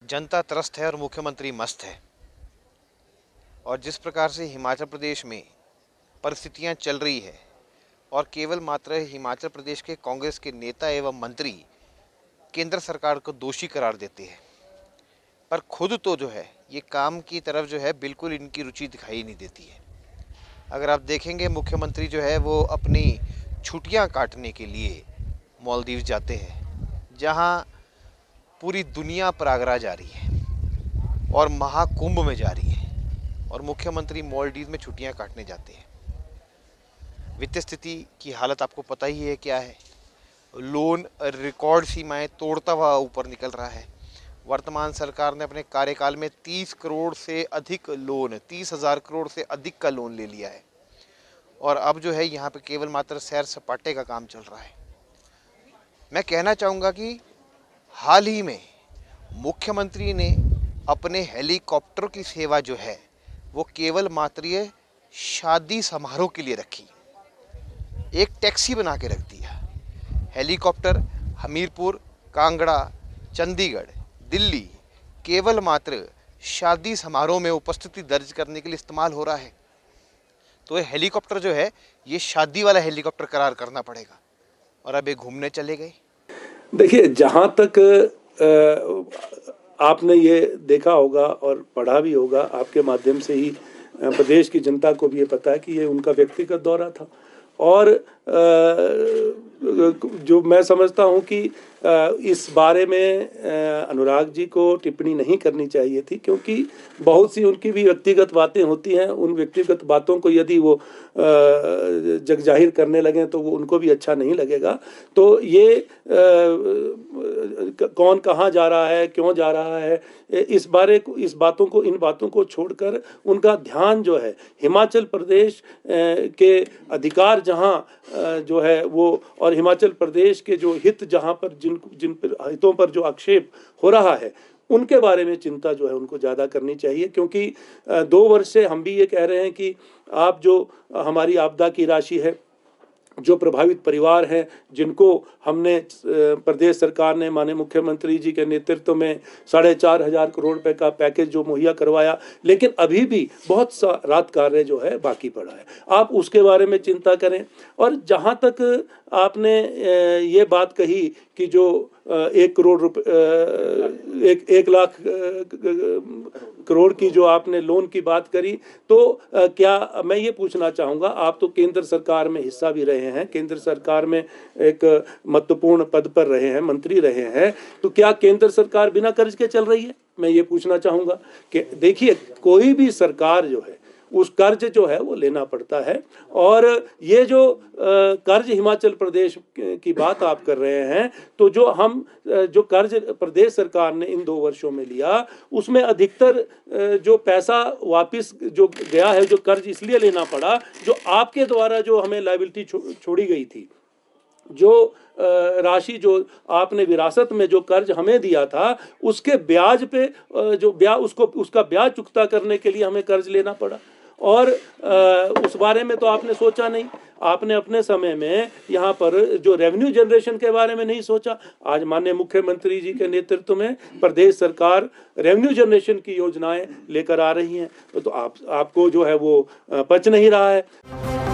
जनता त्रस्त है और मुख्यमंत्री मस्त है। और जिस प्रकार से हिमाचल प्रदेश में परिस्थितियां चल रही है और केवल मात्र हिमाचल प्रदेश के कांग्रेस के नेता एवं मंत्री केंद्र सरकार को दोषी करार देते हैं, पर खुद तो जो है ये काम की तरफ जो है बिल्कुल इनकी रुचि दिखाई नहीं देती है। अगर आप देखेंगे, मुख्यमंत्री जो है वो अपनी छुट्टियां काटने के लिए मालदीव जाते हैं, जहां पूरी दुनिया प्रयागराज जा रही है और महाकुंभ में जा रही है, और मुख्यमंत्री मालदीव में छुट्टियां काटने जाते हैं। वित्तीय स्थिति की हालत आपको पता ही है क्या है। लोन रिकॉर्ड सीमाएं तोड़ता हुआ ऊपर निकल रहा है। वर्तमान सरकार ने अपने कार्यकाल में 30 करोड़ से अधिक लोन, 30,000 करोड़ से अधिक का लोन ले लिया है, और अब जो है यहाँ पे केवल मात्र सैर सपाटे का काम चल रहा है। मैं कहना चाहूँगा कि हाल ही में मुख्यमंत्री ने अपने हेलीकॉप्टर की सेवा जो है वो केवल मात्र शादी समारोह के लिए रखी, एक टैक्सी बना के रख दिया। हेलीकॉप्टर हमीरपुर, कांगड़ा, चंडीगढ़, दिल्ली केवल मात्र शादी समारोह में उपस्थिति दर्ज करने के लिए इस्तेमाल हो रहा है। तो ये हेलीकॉप्टर जो है ये शादी वाला हेलीकॉप्टर करार करना पड़ेगा, और अब ये घूमने चले गए। देखिए, जहाँ तक आपने ये देखा होगा और पढ़ा भी होगा, आपके माध्यम से ही प्रदेश की जनता को भी ये पता है कि ये उनका व्यक्तिगत दौरा था। और जो मैं समझता हूँ कि इस बारे में अनुराग जी को टिप्पणी नहीं करनी चाहिए थी, क्योंकि बहुत सी उनकी भी व्यक्तिगत बातें होती हैं। उन व्यक्तिगत बातों को यदि वो जग जाहिर करने लगें तो वो उनको भी अच्छा नहीं लगेगा। तो ये कौन कहाँ जा रहा है, क्यों जा रहा है, इन बातों को छोड़कर उनका ध्यान जो है हिमाचल प्रदेश के अधिकार जहाँ जो है वो, और हिमाचल प्रदेश के जो हित जहाँ पर जिन हितों पर जो आक्षेप हो रहा है उनके बारे में चिंता जो है उनको ज़्यादा करनी चाहिए। क्योंकि 2 वर्ष से हम भी ये कह रहे हैं कि आप जो हमारी आपदा की राशि है, जो प्रभावित परिवार हैं, जिनको हमने प्रदेश सरकार ने माननीय मुख्यमंत्री जी के नेतृत्व में 4,500 करोड़ रुपए का पैकेज जो मुहैया करवाया, लेकिन अभी भी बहुत सा राहत कार्य जो है बाकी पड़ा है। आप उसके बारे में चिंता करें। और जहां तक आपने ये बात कही कि जो 1 करोड़ रुपए 1 लाख करोड़ की जो आपने लोन की बात करी, तो क्या मैं ये पूछना चाहूँगा, आप तो केंद्र सरकार में हिस्सा भी रहे हैं, केंद्र सरकार में एक महत्वपूर्ण पद पर रहे हैं, मंत्री रहे हैं, तो क्या केंद्र सरकार बिना कर्ज के चल रही है? मैं ये पूछना चाहूँगा कि देखिए, कोई भी सरकार जो है उस कर्ज जो है वो लेना पड़ता है। और ये जो कर्ज हिमाचल प्रदेश की बात आप कर रहे हैं, तो जो कर्ज प्रदेश सरकार ने इन 2 वर्षों में लिया, उसमें अधिकतर जो पैसा वापस जो गया है, जो कर्ज इसलिए लेना पड़ा, जो आपके द्वारा जो हमें लायबिलिटी छोड़ी गई थी, जो राशि जो आपने विरासत में जो कर्ज हमें दिया था, उसके ब्याज पे उसका ब्याज चुकता करने के लिए हमें कर्ज लेना पड़ा। और उस बारे में तो आपने सोचा नहीं। आपने अपने समय में यहाँ पर जो रेवेन्यू जनरेशन के बारे में नहीं सोचा। आज माननीय मुख्यमंत्री जी के नेतृत्व में प्रदेश सरकार रेवेन्यू जनरेशन की योजनाएं लेकर आ रही हैं, तो आपको जो है वो पच नहीं रहा है।